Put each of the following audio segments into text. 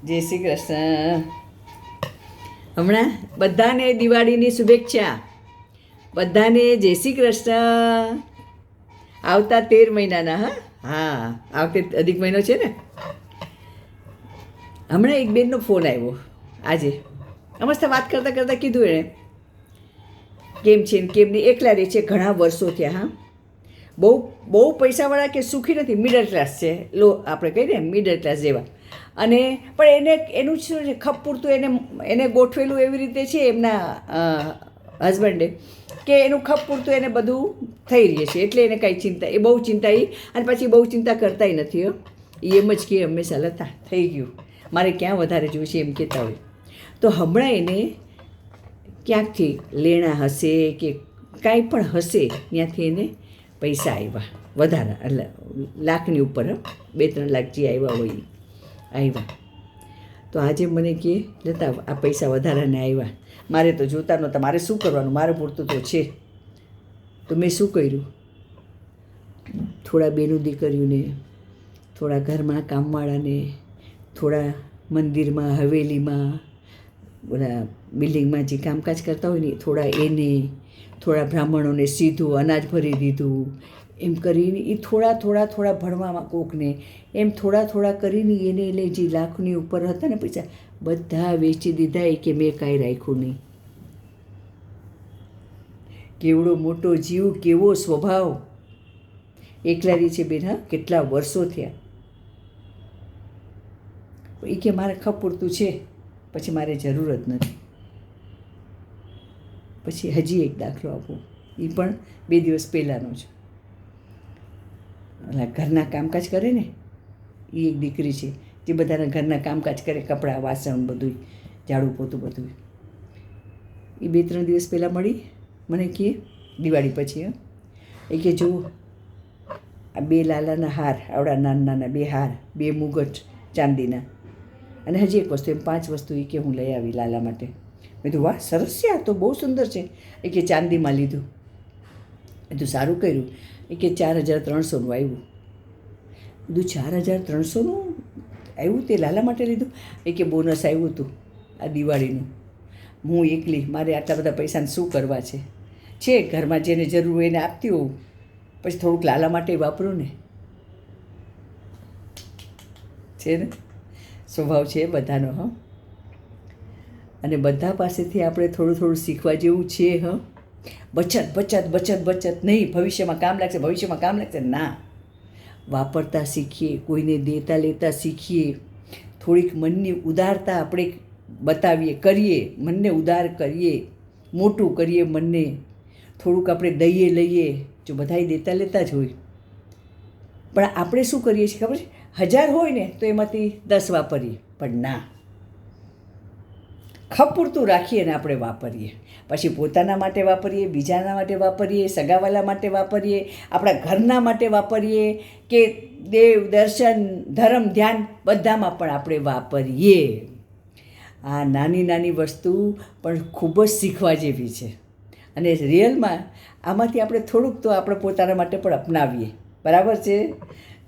જય શ્રી કૃષ્ણ. હમણાં બધાને દિવાળીની શુભેચ્છા. બધાને જય શ્રી કૃષ્ણ. આવતા 13 મહિનાના. હા, આવતે અધિક મહિનો છે ને. હમણાં એક બેનનો ફોન આવ્યો આજે. મસ્ત વાત કરતાં કરતાં કીધું એણે કેમ છે ને કેમ નહીં, એકલા રહે છે ઘણા વર્ષો થયા. હા, બહુ બહુ પૈસાવાળા કે સુખી નથી, મિડલ ક્લાસ છે. આપણે કહીએ ને મિડલ ક્લાસ જેવા. અને પણ એનું શું છે, ખપ પૂરતું એને ગોઠવેલું એવી રીતે છે એમના હસબન્ડે કે એનું ખપ પૂરતું એને બધું થઈ રહે છે, એટલે એને કાંઈ ચિંતા, એ બહુ ચિંતા અને પછી બહુ ચિંતા કરતાય નથી. એ એમ જ કે હંમેશા લતા થઈ ગયું, મારે ક્યાં વધારે જોયું છે એમ કહેતા હોય. તો હમણાં એને ક્યાંકથી લેણા હશે કે કાંઈ પણ હશે, ત્યાંથી એને પૈસા આવ્યા વધારા, એટલે લાખની ઉપર, 2-3 લાખ જે આવ્યા હોય આવ્યા. તો આજે મને કહે લતા આ પૈસા વધારાને આવ્યા, મારે તો જોતા નહોતા, મારે શું કરવાનું, મારે પૂરતું તો છે. તો મેં શું કર્યું, થોડા બેનું દીકરીઓને, થોડા ઘરમાં કામવાળાને, થોડા મંદિરમાં હવેલીમાં ઓલા બિલ્ડિંગમાં જે કામકાજ કરતા હોય ને થોડા એને, થોડા બ્રાહ્મણોને સીધું અનાજ ભરી દીધું. એમ કરીને એ થોડા ભણવામાં કોકને, એમ થોડા કરીને એને લઈ જે લાખની ઉપર હતા ને પૈસા બધા વેચી દીધા. એ કે મેં કાંઈ રાખ્યું નહીં. કેવડો મોટો જીવ, કેવો સ્વભાવ. એકલારી છે બેન. હા, કેટલા વર્ષો થયા. એ કે મારે ખપ પૂરતું છે, પછી મારે જરૂર જ નથી. પછી હજી એક દાખલો આપું, એ પણ 2 દિવસ પહેલાંનો છે. ઘરના કામકાજ કરે ને એ એક દીકરી છે જે બધાના ઘરના કામકાજ કરે, કપડાં વાસણ બધું, ઝાડુ પોતું બધું. એ 2-3 દિવસ પહેલાં મળી મને કહે, દિવાળી પછી. એ કે જો આ 2 લાલાના હાર, આવડા નાના 2 હાર, 2 મુગટ ચાંદીના, અને હજી એક વસ્તુ, એમ 5 વસ્તુ એ કે હું લઈ આવી લાલા માટે. મેં કીધું વાહ સરસ છે, આ તો બહુ સુંદર છે. એ કે ચાંદીમાં લીધું. એ તો સારું કર્યું. એ કે 4,300નું આવ્યું. બધું 4,300નું આવ્યું, તે લાલા માટે લીધું. એ કે બોનસ આવ્યું હતું આ દિવાળીનું. હું એકલી, મારે આટલા બધા પૈસાને શું કરવા છે. ઘરમાં જેને જરૂર હોય એને આપતી હોઉં, પછી થોડુંક લાલા માટે વાપરું ને. છે ને, સ્વભાવ છે બધાનો. હા, અને બધા પાસેથી આપણે થોડું શીખવા જેવું છે. હા, બચત નહીં, ભવિષ્યમાં કામ લાગશે, ના. વાપરતા શીખીએ, કોઈને દેતા લેતા શીખીએ, થોડીક મનની ઉદારતા આપણે બતાવીએ, કરીએ, મનને ઉદાર કરીએ, મોટું કરીએ મનને. થોડુંક આપણે દઈએ લઈએ. જો બધાય દેતા લેતા જ હોય, પણ આપણે શું કરીએ છીએ ખબર છે, 1000 હોય ને તો એમાંથી 10 વાપરીએ, પણ ના, ખપ પૂરતું રાખીએ ને આપણે વાપરીએ. પછી પોતાના માટે વાપરીએ, બીજાના માટે વાપરીએ, સગાવાલા માટે વાપરીએ, આપણા ઘરના માટે વાપરીએ, કે દેવ દર્શન ધર્મ ધ્યાન બધામાં પણ આપણે વાપરીએ. આ નાની વસ્તુ પણ ખૂબ જ શીખવા જેવી છે. અને રિયલમાં આમાંથી આપણે થોડુંક તો આપણે પોતાના માટે પણ અપનાવીએ. બરાબર છે.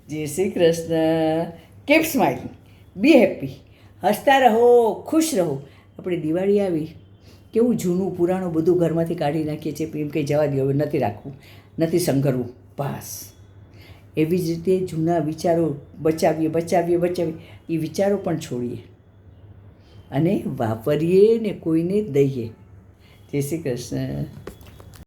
જય શ્રી કૃષ્ણ. કીપ સ્માઇલિંગ, બી હેપી, હસતા રહો, ખુશ રહો. આપણે દિવાળી આવી, કેવું જૂનું પુરાણું બધું ઘરમાંથી કાઢી નાખીએ છીએ, એમ કંઈ જવા દો, હવે નથી રાખવું, નથી સંઘરવું, બસ. એવી જ રીતે જૂના વિચારો બચાવીએ, એ વિચારો પણ છોડીએ અને વાપરીએ ને કોઈને દઈએ. જય શ્રી કૃષ્ણ.